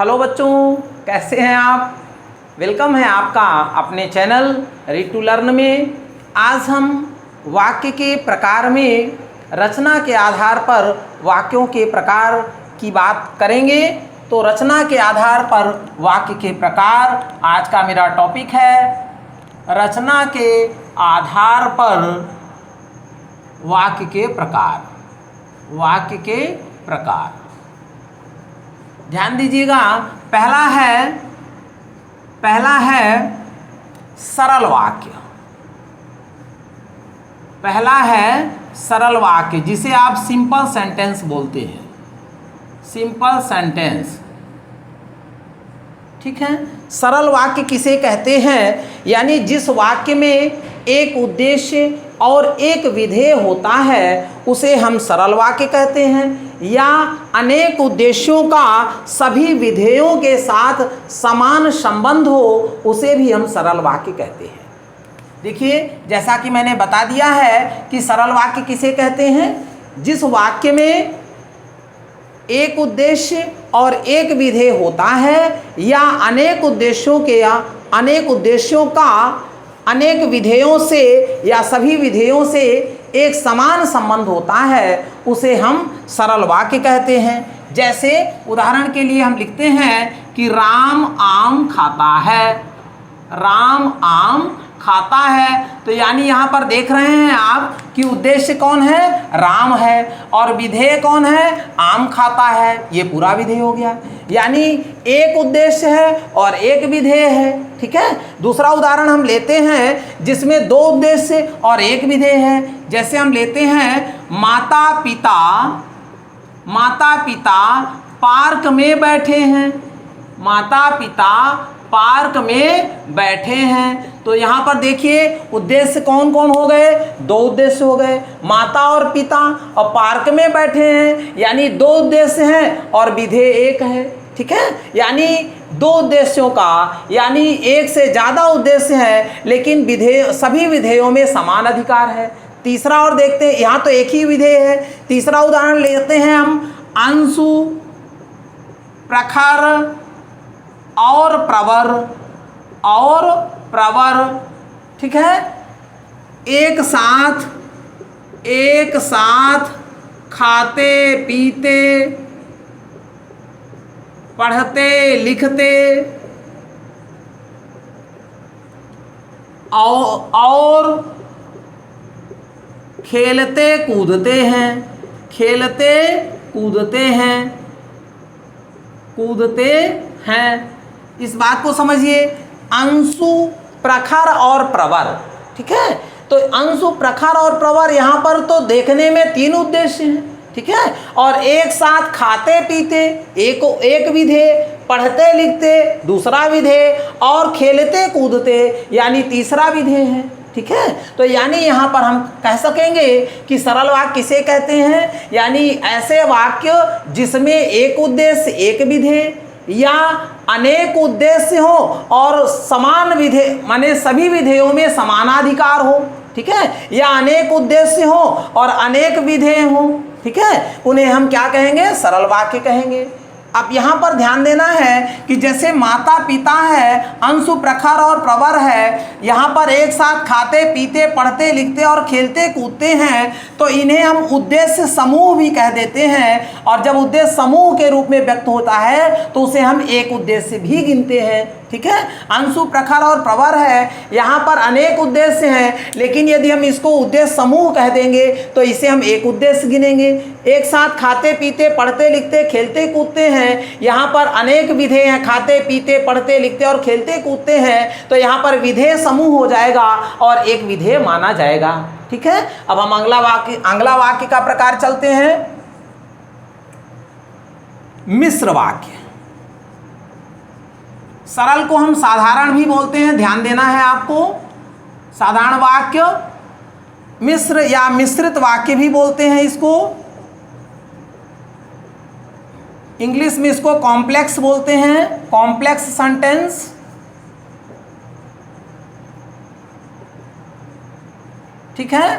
Hello बच्चों, कैसे हैं आप। वेलकम है आपका अपने चैनल रीड टू लर्न में। आज हम वाक्य के प्रकार में रचना के आधार पर वाक्यों के प्रकार की बात करेंगे। तो रचना के आधार पर वाक्य के प्रकार आज का मेरा टॉपिक है। रचना के आधार पर वाक्य के प्रकार। वाक्य के प्रकार ध्यान दीजिएगा। पहला है सरल वाक्य। पहला है सरल वाक्य जिसे आप सिंपल सेंटेंस बोलते हैं। सिंपल सेंटेंस, ठीक है। सरल वाक्य किसे कहते हैं? यानी जिस वाक्य में एक उद्देश्य और एक विधेय होता है उसे हम सरल वाक्य कहते हैं, या अनेक उद्देश्यों का सभी विधेयों के साथ समान संबंध हो उसे भी हम सरल वाक्य कहते हैं। देखिए, जैसा कि मैंने बता दिया है कि सरल वाक्य किसे कहते हैं? जिस वाक्य में एक उद्देश्य और एक विधेय होता है, या अनेक उद्देश्यों के या अनेक उद्देश्यों का अनेक विधेयों से या सभी विधेयों से एक समान संबंध होता है, उसे हम सरल वाक्य कहते हैं। जैसे उदाहरण के लिए हम लिखते हैं कि राम आम खाता है। राम आम खाता है, तो यानी यहाँ पर देख रहे हैं आप कि उद्देश्य कौन है? राम है, और विधेय कौन है? आम खाता है। ये पूरा विधेय हो गया। यानी एक उद्देश्य है और एक विधेय है, ठीक है। दूसरा उदाहरण हम लेते हैं जिसमें दो उद्देश्य और एक विधेय है। जैसे हम लेते हैं माता पिता पार्क में बैठे हैं। माता पिता पार्क में बैठे हैं, तो यहाँ पर देखिए उद्देश्य कौन कौन हो गए? दो उद्देश्य हो गए, माता और पिता, और पार्क में बैठे हैं, यानी दो उद्देश्य हैं और विधेय एक है, ठीक है। यानी दो उद्देश्यों का, यानी एक से ज़्यादा उद्देश्य है लेकिन विधेय सभी विधेयों में समान अधिकार है। तीसरा और देखते हैं, यहाँ तो एक ही विधेय है। तीसरा उदाहरण लेते हैं हम अंशु, प्रखर और प्रवर, ठीक है। एक साथ खाते पीते पढ़ते लिखते और खेलते कूदते हैं। इस बात को समझिए, अंशु, प्रखर और प्रवर, ठीक है। तो अंशु, प्रखर और प्रवर यहाँ पर तो देखने में तीन उद्देश्य हैं, ठीक है। और एक साथ खाते पीते एक विधेय, पढ़ते लिखते दूसरा विधेय, और खेलते कूदते यानी तीसरा विधेय है, ठीक है। तो यानी यहाँ पर हम कह सकेंगे कि सरल वाक्य किसे कहते हैं? यानी ऐसे वाक्य जिसमें एक उद्देश्य एक विधेय, या अनेक उद्देश्य हो और समान विधेय माने सभी विधेयों में समानाधिकार हो, ठीक है। या अनेक उद्देश्य हो और अनेक विधेय हो, ठीक है। उन्हें हम क्या कहेंगे? सरल वाक्य कहेंगे। अब यहाँ पर ध्यान देना है कि जैसे माता पिता है, अंशु, प्रखर और प्रवर है, यहाँ पर एक साथ खाते पीते पढ़ते लिखते और खेलते कूदते हैं, तो इन्हें हम उद्देश्य समूह भी कह देते हैं। और जब उद्देश्य समूह के रूप में व्यक्त होता है तो उसे हम एक उद्देश्य भी गिनते हैं, ठीक है। अंशु, प्रखर और प्रवर है, यहाँ पर अनेक उद्देश्य हैं, लेकिन यदि हम इसको उद्देश्य समूह कह देंगे तो इसे हम एक उद्देश्य गिनेंगे। एक साथ खाते पीते पढ़ते लिखते खेलते कूदते हैं, यहाँ पर अनेक विधेय हैं, खाते पीते पढ़ते लिखते और खेलते कूदते हैं, तो यहाँ पर विधेय समूह हो जाएगा और एक विधेय माना जाएगा, ठीक है। अब हम अगला वाक्य का प्रकार चलते हैं, मिश्र वाक्य। सरल को हम साधारण भी बोलते हैं, ध्यान देना है आपको। साधारण वाक्य, मिश्र या मिश्रित वाक्य भी बोलते हैं इसको। इंग्लिश में इसको कॉम्प्लेक्स बोलते हैं, कॉम्प्लेक्स सेंटेंस, ठीक है।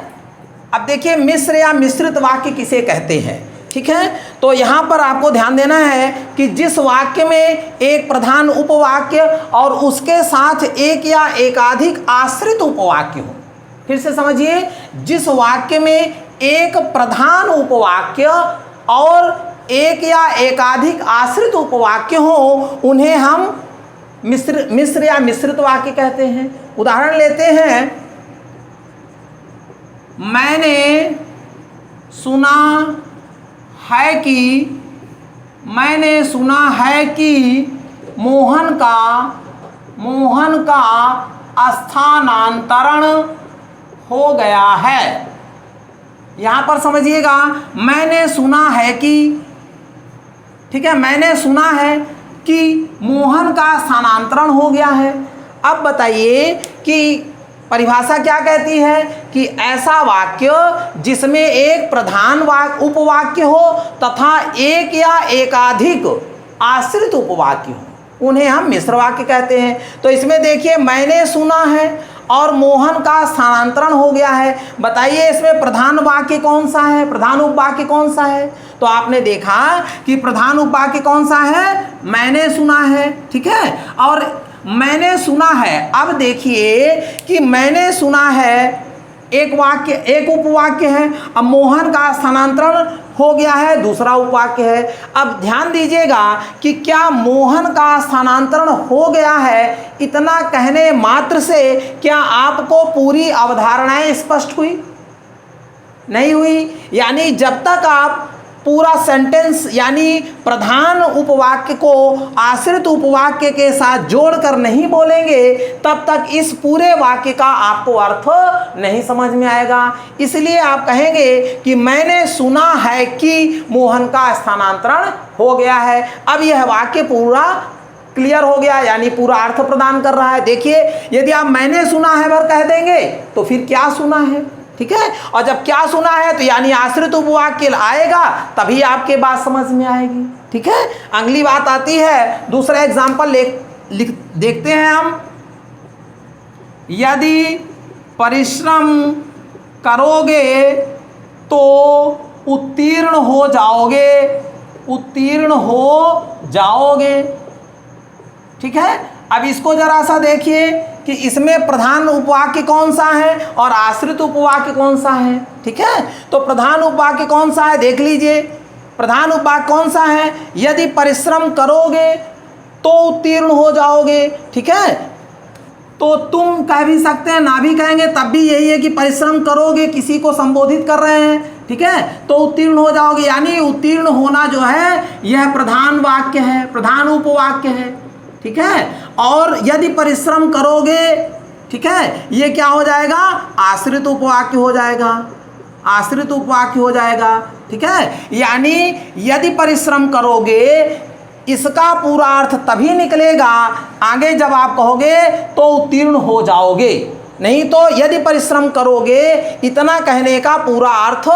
अब देखिए मिश्र या मिश्रित वाक्य किसे कहते हैं। ठीक है। तो यहाँ पर आपको ध्यान देना है कि जिस वाक्य में एक प्रधान उपवाक्य और उसके साथ एक या एकाधिक आश्रित उपवाक्य हो, फिर से समझिए, जिस वाक्य में एक प्रधान उपवाक्य और एक या एकाधिक आश्रित उपवाक्य हो, उन्हें हम मिश्र या मिश्रित वाक्य कहते हैं। उदाहरण लेते हैं, मैंने सुना है कि मोहन का स्थानांतरण हो गया है। यहाँ पर समझिएगा, मैंने सुना है कि, ठीक है, मैंने सुना है कि मोहन का स्थानांतरण हो गया है। अब बताइए कि परिभाषा क्या कहती है कि ऐसा वाक्य जिसमें एक प्रधान उपवाक्य हो तथा एक या एकाधिक आश्रित उपवाक्य हो, उन्हें हम मिश्र वाक्य कहते हैं। तो इसमें देखिए, मैंने सुना है और मोहन का स्थानांतरण हो गया है। बताइए इसमें प्रधान वाक्य कौन सा है, प्रधान उपवाक्य कौन सा है? तो आपने देखा कि प्रधान उपवाक्य कौन सा है, मैंने सुना है, ठीक है। और मैंने सुना है, अब देखिए कि मैंने सुना है एक वाक्य, एक उपवाक्य है। अब मोहन का स्थानांतरण हो गया है, दूसरा उपवाक्य है। अब ध्यान दीजिएगा कि क्या मोहन का स्थानांतरण हो गया है, इतना कहने मात्र से क्या आपको पूरी अवधारणाएं स्पष्ट हुई? नहीं हुई। यानी जब तक आप पूरा सेंटेंस यानी प्रधान उपवाक्य को आश्रित उपवाक्य के साथ जोड़कर नहीं बोलेंगे, तब तक इस पूरे वाक्य का आपको अर्थ नहीं समझ में आएगा। इसलिए आप कहेंगे कि मैंने सुना है कि मोहन का स्थानांतरण हो गया है। अब यह वाक्य पूरा क्लियर हो गया, यानी पूरा अर्थ प्रदान कर रहा है। देखिए, यदि आप मैंने सुना है भर कह देंगे तो फिर क्या सुना है, ठीक है। और जब क्या सुना है तो यानी आश्रित उपवाक्य आएगा, तभी आपके बात समझ में आएगी, ठीक है। अगली बात आती है, दूसरा एग्जाम्पल देखते हैं हम। यदि परिश्रम करोगे तो उत्तीर्ण हो जाओगे, ठीक है। अब इसको जरा सा देखिए कि इसमें प्रधान उपवाक्य कौन सा है और आश्रित उपवाक्य कौन सा है, ठीक है। तो प्रधान उपवाक्य कौन सा है देख लीजिए। प्रधान उपवाक्य कौन सा है, यदि परिश्रम करोगे तो उत्तीर्ण हो जाओगे, ठीक है। तो तुम कह भी सकते हैं, ना भी कहेंगे तब भी यही है कि परिश्रम करोगे, किसी को संबोधित कर रहे हैं, ठीक है, तो उत्तीर्ण हो जाओगे। यानी उत्तीर्ण होना जो है यह प्रधान वाक्य है, प्रधान उपवाक्य है, ठीक है। और यदि परिश्रम करोगे, ठीक है, ये क्या हो जाएगा, आश्रित उपवाक्य हो जाएगा, आश्रित उपवाक्य हो जाएगा, ठीक है। यानी यदि परिश्रम करोगे, इसका पूरा अर्थ तभी निकलेगा आगे जब आप कहोगे तो उत्तीर्ण हो जाओगे, नहीं तो यदि परिश्रम करोगे इतना कहने का पूरा अर्थ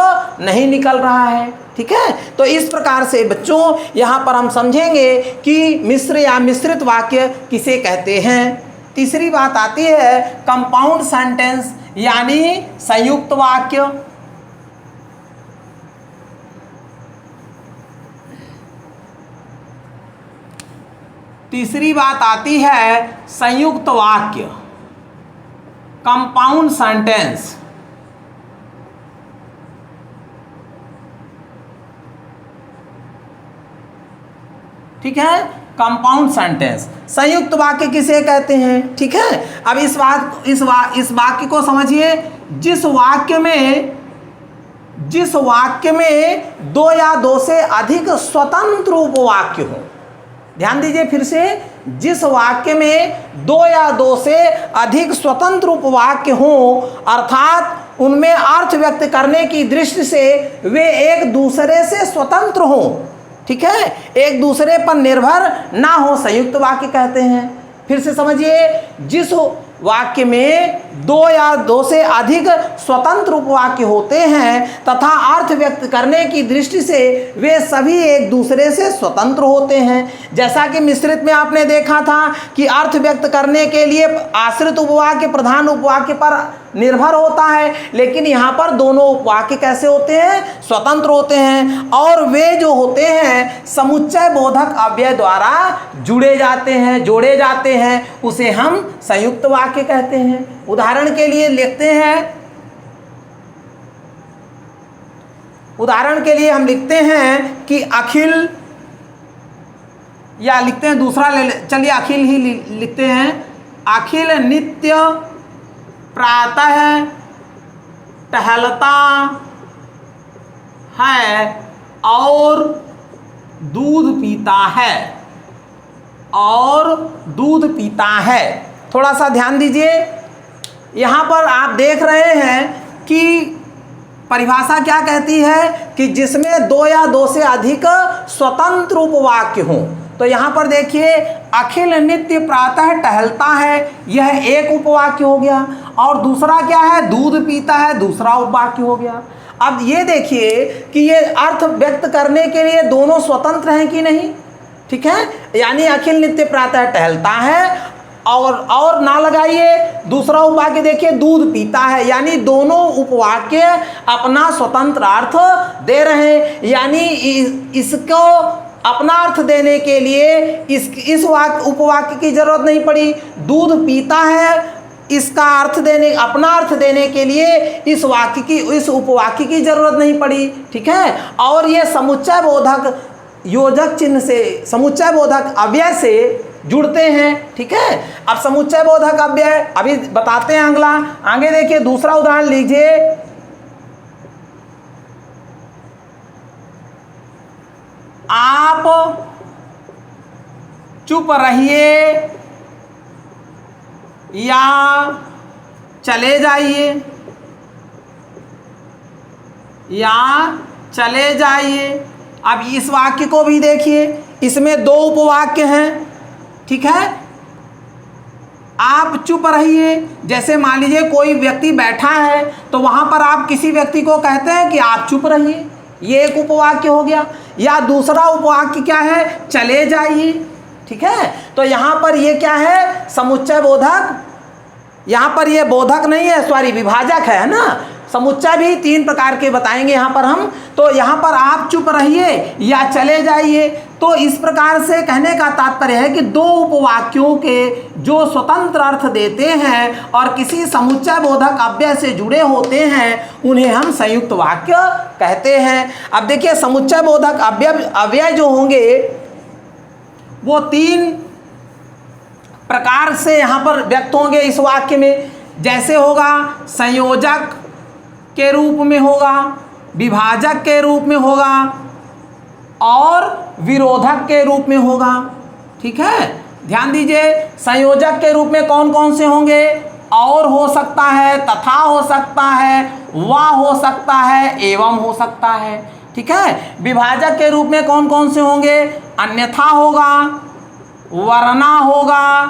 नहीं निकल रहा है, ठीक है। तो इस प्रकार से बच्चों यहाँ पर हम समझेंगे कि मिश्र या मिश्रित वाक्य किसे कहते हैं। तीसरी बात आती है कंपाउंड सेंटेंस यानी संयुक्त वाक्य। तीसरी बात आती है संयुक्त वाक्य, कंपाउंड सेंटेंस। ठीक है, कंपाउंड सेंटेंस संयुक्त वाक्य किसे कहते हैं, ठीक है। अब इस वाक्य को समझिए, जिस वाक्य में दो या दो से अधिक स्वतंत्र उपवाक्य हो। ध्यान दीजिए फिर से, जिस वाक्य में दो या दो से अधिक स्वतंत्र उपवाक्य हो, अर्थात उनमें अर्थ व्यक्त करने की दृष्टि से वे एक दूसरे से स्वतंत्र हो, ठीक है, एक दूसरे पर निर्भर ना हो, संयुक्त वाक्य कहते हैं। फिर से समझिए, जिस वाक्य में दो या दो से अधिक स्वतंत्र उपवाक्य होते हैं तथा अर्थ व्यक्त करने की दृष्टि से वे सभी एक दूसरे से स्वतंत्र होते हैं। जैसा कि मिश्रित में आपने देखा था कि अर्थ व्यक्त करने के लिए आश्रित उपवाक्य प्रधान उपवाक्य पर निर्भर होता है, लेकिन यहाँ पर दोनों उपवाक्य कैसे होते हैं, स्वतंत्र होते हैं, और वे जो होते हैं समुच्चय बोधक अव्यय द्वारा जुड़े जाते हैं, जोड़े जाते हैं, उसे हम संयुक्त वाक्य कहते हैं। उदाहरण के लिए लिखते हैं, उदाहरण के लिए हम लिखते हैं कि अखिल, या लिखते हैं दूसरा चलिए अखिल ही लिखते हैं, अखिल नित्य प्रातः टहलता है और दूध पीता है, और दूध पीता है। थोड़ा सा ध्यान दीजिए, यहाँ पर आप देख रहे हैं कि परिभाषा क्या कहती है कि जिसमें दो या दो से अधिक स्वतंत्र उपवाक्य हों। तो यहाँ पर देखिए, अखिल नित्य प्रातः टहलता है, यह एक उपवाक्य हो गया, और दूसरा क्या है, दूध पीता है, दूसरा उपवाक्य हो गया। अब ये देखिए कि ये अर्थ व्यक्त करने के लिए दोनों स्वतंत्र हैं कि नहीं, ठीक है। यानी अखिल नित्य प्रातः टहलता है, और ना लगाइए, दूसरा उपवाक्य देखिए दूध पीता है, यानी दोनों उपवाक्य अपना स्वतंत्र अर्थ दे रहे हैं। यानी इसको अपना अर्थ देने के लिए इस उपवाक्य की जरूरत नहीं पड़ी। दूध पीता है, इसका अर्थ देने, अपना अर्थ देने के लिए इस उपवाक्य की जरूरत नहीं पड़ी, ठीक है। और ये समुच्चय बोधक योजक चिन्ह से, समुच्चय बोधक अव्यय से जुड़ते हैं, ठीक है। अब समुच्चय बोधक अव्यय अभी बताते हैं अगला। आगे देखिए, दूसरा उदाहरण लीजिए, आप चुप रहिए या चले जाइए, या चले जाइए। अब इस वाक्य को भी देखिए, इसमें दो उपवाक्य हैं, ठीक है। आप चुप रहिए, जैसे मान लीजिए कोई व्यक्ति बैठा है तो वहां पर आप किसी व्यक्ति को कहते हैं कि आप चुप रहिए, ये एक उपवाक्य हो गया। या दूसरा उपवाक्य क्या है, चले जाइए, ठीक है। तो यहां पर ये क्या है, समुच्चय बोधक, यहां पर ये बोधक नहीं है, सॉरी विभाजक है ना। समुच्चय भी तीन प्रकार के बताएंगे यहाँ पर हम। तो यहाँ पर आप चुप रहिए या चले जाइए, तो इस प्रकार से कहने का तात्पर्य है कि दो उपवाक्यों के जो स्वतंत्र अर्थ देते हैं और किसी समुच्चय बोधक अव्यय से जुड़े होते हैं, उन्हें हम संयुक्त वाक्य कहते हैं। अब देखिए, समुच्चय बोधक अव्यय जो होंगे वो तीन प्रकार से यहाँ पर व्यक्त होंगे इस वाक्य में। जैसे होगा संयोजक के रूप में होगा, विभाजक के रूप में होगा, और विरोधक के रूप में होगा, ठीक है। ध्यान दीजिए, संयोजक के रूप में कौन कौन से होंगे, और हो सकता है, तथा हो सकता है, व हो सकता है, एवं हो सकता है, ठीक है। विभाजक के रूप में कौन कौन से होंगे, अन्यथा होगा, वरना होगा,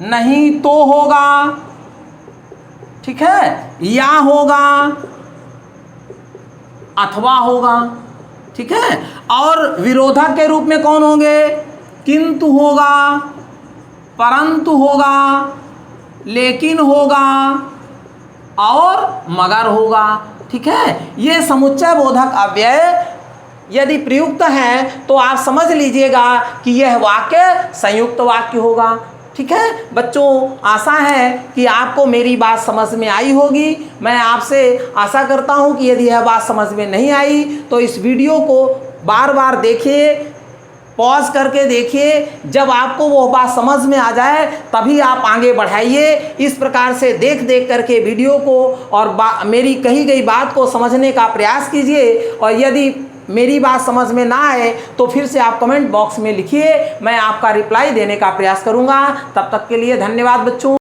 नहीं तो होगा, ठीक है, या होगा, अथवा होगा, ठीक है। और विरोधक के रूप में कौन होंगे, किंतु होगा, परंतु होगा, लेकिन होगा, और मगर होगा, ठीक है। ये समुच्चय बोधक अव्यय यदि प्रयुक्त है तो आप समझ लीजिएगा कि यह वाक्य संयुक्त वाक्य होगा, ठीक है। बच्चों, आशा है कि आपको मेरी बात समझ में आई होगी। मैं आपसे आशा करता हूं कि यदि यह बात समझ में नहीं आई तो इस वीडियो को बार बार देखिए, पॉज करके देखिए, जब आपको वो बात समझ में आ जाए तभी आप आगे बढ़ाइए। इस प्रकार से देख देख करके वीडियो को और मेरी कही गई बात को समझने का प्रयास कीजिए। और यदि मेरी बात समझ में ना आए तो फिर से आप कमेंट बॉक्स में लिखिए, मैं आपका रिप्लाई देने का प्रयास करूंगा। तब तक के लिए धन्यवाद बच्चों।